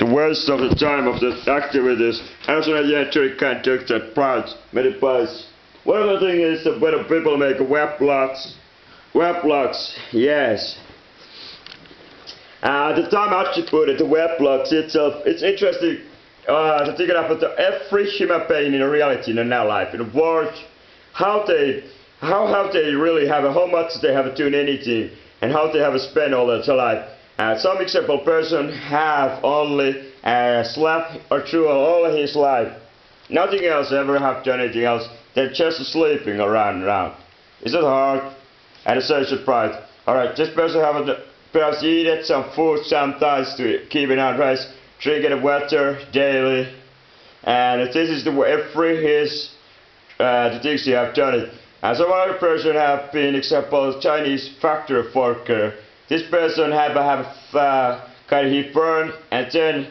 the waste of the time of the activities, and also you actually can't take that part, many parts. One other thing is that when people make weblogs, yes. The time attributed to weblogs itself, it's interesting to think about every human being in reality in their life, in the world, how have they really have, how much they have done anything, and how they have spent all their life. Some example person have only slept or through all his life. Nothing else ever have done anything else. They're just sleeping around. Is it hard? And a social pride. Alright, this person have perhaps eaten some food sometimes to keep it on rice, drinking water daily. And this is the things you have done it. And some other person have been, example, Chinese factory worker. This person have kind of he burned and then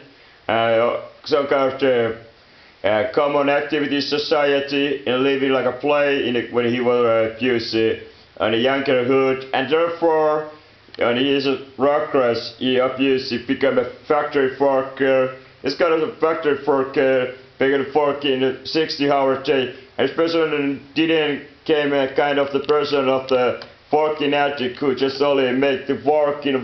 some kind of common activity society and living like a play when he was abused in a younger and therefore when he is a worker, he abused, he became a factory worker. This kind of a factory worker began working a 60-hour day. And this person didn't become a kind of the person of the working ethic who just only make the working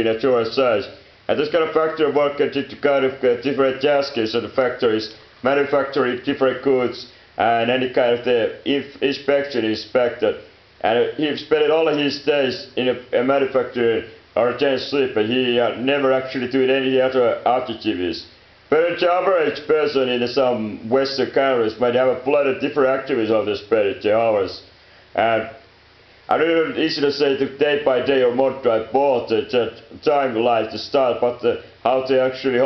at your size. And this kind of factory worker did kind of different tasks at the factories, manufacturing different goods and any kind of the inspection inspected. And he spent all of his days in a manufacturing or then sleep, but he never actually did any other activities. But the average person in some Western countries might have a lot of different activities of the spent hours. And I don't know, easy to say day by day or month by month time life to start, but how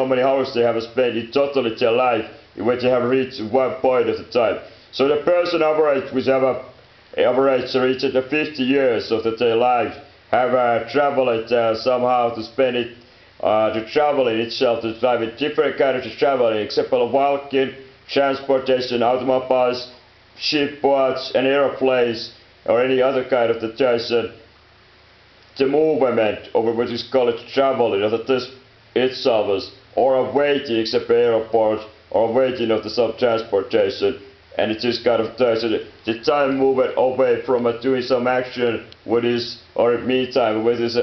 many hours they have spent in totally their life when they have reached one point at a time. So the person average which have reached the 50 years of their life have traveled somehow to spend it to traveling itself, to drive a different kind of traveling, except for walking, transportation, automobiles, ship boats and aeroplanes, or any other kind of the movement over what is called traveling, or this itself is, or a waiting except airport, or waiting of some transportation, and it is kind of the time movement away from doing some action, what is, or me time, what is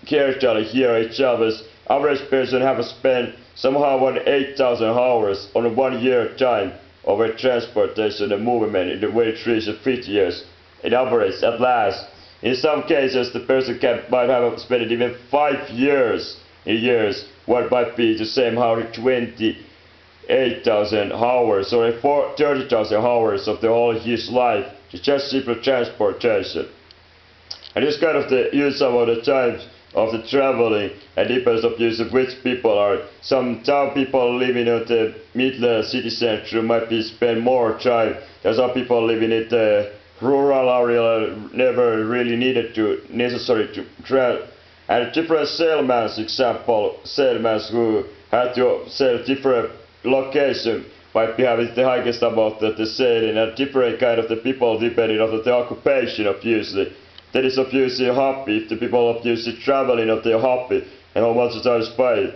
carefully here itself is. Average person have spent somehow 8,000 hours on a 1 year time over transportation and movement in the way it reaches 50 years. In average, at last. In some cases, the person might have spent even 5 years what might be the same how 28,000 hours or 30,000 hours of the whole his life to just simple transportation. And this kind of the use some of the times of the traveling and depends of use of which people are. Some town people living in the middle city center might be spend more time. There's some people living in the rural area never really necessary to travel. And different salesmen, example, salesmen who had to sell different location might be having the highest amount that the selling and different kind of the people depending on the occupation obviously. That is obviously a hobby, if the people obviously traveling of their hobby and how much time spent.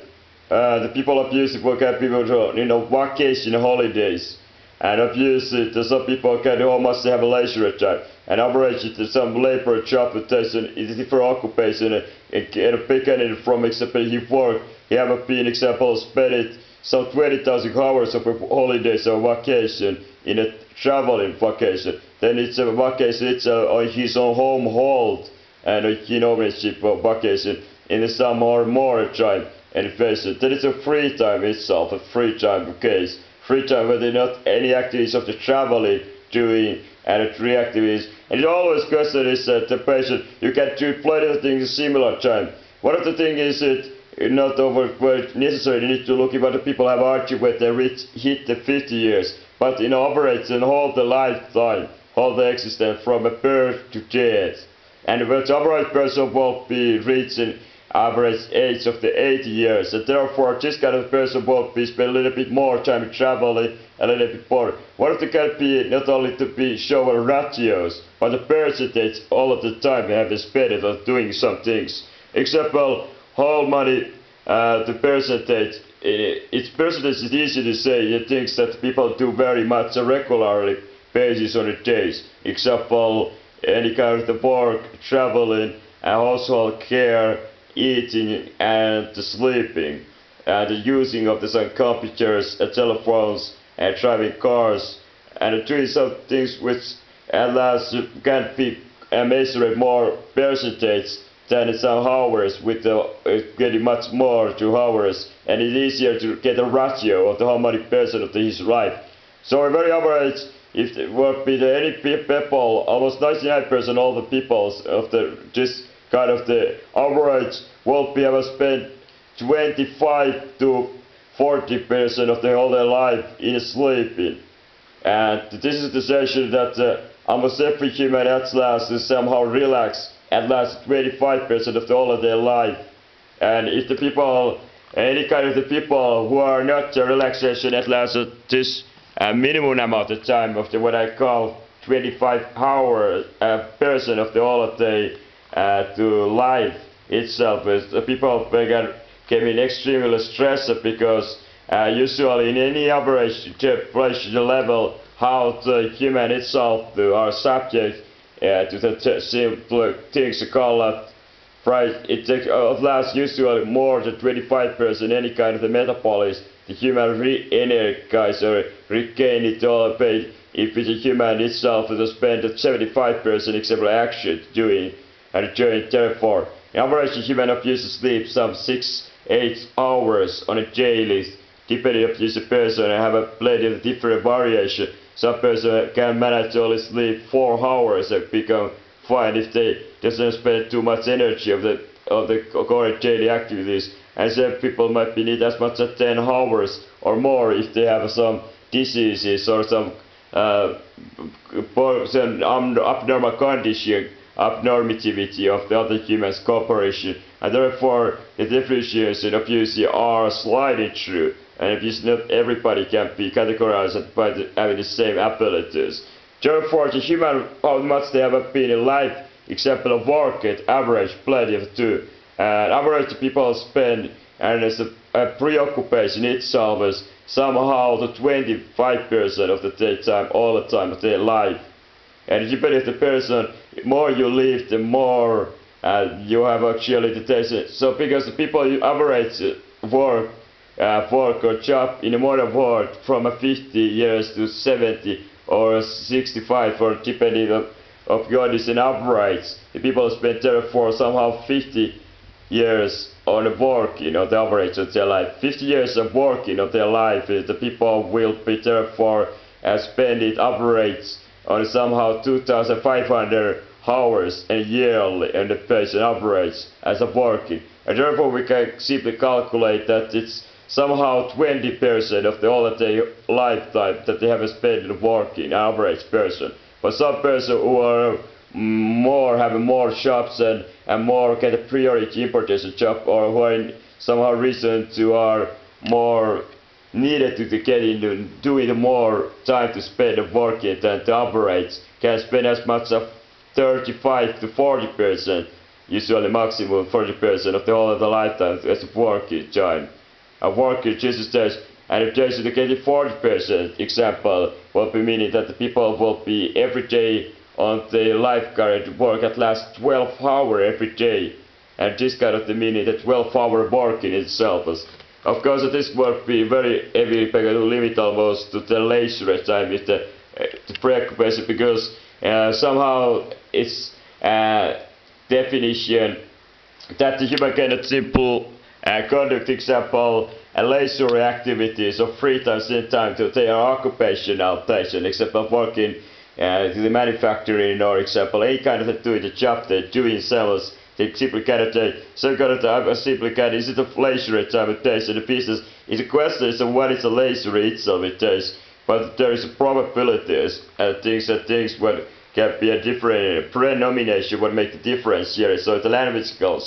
The people obviously will get people to vacation holidays. And obviously some people can how much they have a leisure time. And average some labor job rotation is different occupation and beginning from example he work. He have been example spent some 20,000 hours of holidays or vacation in a traveling vacation. Then it's a vacation, it's on his own home hold and ownership of vacation in some or more time and vacation. Then it's a free time itself, a free time case. Free time where there not any activities of the traveling doing and the three activities. And it always question is that the patient you can do plenty of things similar time. One of the things is it not over necessarily need to look at what the people have argued when they hit the 50 years, but average and whole the lifetime, whole the existence from a birth to death. And the average person will be reaching average age of the 80 years, and therefore this kind of person will be spend a little bit more time traveling, a little bit more. One of the can be not only to be show ratios, but the percentage all of the time they have spent it on doing some things. Example, whole money the percentage. Its percentage is easy to say. It things that people do very much regularly basis on a days. Example, any kind of the work, traveling, household care, eating and sleeping, and the using of some computers, telephones, and driving cars, and doing some things which at last can be measured more percentage than some hours with getting much more to hours, and it's easier to get a ratio of how many percent of his life. So a very average, if it would be any people, almost 99% of all the peoples of this kind of the average will be able to spend 25 to 40% of their whole life in sleeping. And this is the session that almost every human at last is somehow relaxed at last 25% of all of their life. And if the people, any kind of the people who are not relaxation at last this minimum amount of time of what I call 25 hours person of the all of the to life itself, is the people can be extremely stressed because usually in any average temperature level how the human itself are subject to the simple things called it takes at last usually more than 25% any kind of the metabolism the human re-energize or regain it all paid if it's a human itself to spend 75% except action doing and during therefore average human uses sleep some 6-8 hours on a daily depending on the person and have a plenty of different variation. Some person can manage to only sleep 4 hours and become fine if they doesn't spend too much energy of the current daily activities, and some people might be need as much as 10 hours or more if they have some diseases or some abnormal condition, abnormativity of the other humans' cooperation, and therefore the differentiation of usually are slightly true. And if not everybody can be categorized by having the same abilities. Therefore, the human, how much they have been in life, example of work at average, plenty of two. And average people spend, and as a preoccupation itself is somehow the 25% of the time, all the time of their life. And depending on the person, the more you live, the more you have actually the taste. So because the people you average work or job in the modern world from 50 years to 70 or 65 or depending of God is an average. The people spend therefore somehow 50 years on work, the average of their life. 50 years of working of their life, the people will be therefore spend it average on somehow 2,500 hours a yearly and the person average as a working. And therefore we can simply calculate that it's somehow 20% of the all day lifetime that they have spent working, average person. But some person who are having more jobs and more kind of priority importance job, or who are somehow reason to are more needed to get into doing more time to spend working than the average, can spend as much as 35 to 40%, usually maximum 40% of the whole of the lifetime as working time. A worker Jesus says, and if there's to get 40% example, will be meaning that the people will be every day on the lifeguard work at last 12 hours every day. And this kind of the meaning that 12-hour work in itself is, of course this will be very heavy because to limit almost to the leisure time with the preoccupation, because somehow it's definition that the human cannot simple conduct example leisure activities or free time, same time to their occupational passion, example working to the manufacturing or example any kind of doing the job they're doing themselves. They simply cannot some kind of simply can is it a leisure time it takes, and the business is a question is what is a leisure itself it takes, but there is a probabilities and things what can be a different prenomination what make the difference here. So the language skills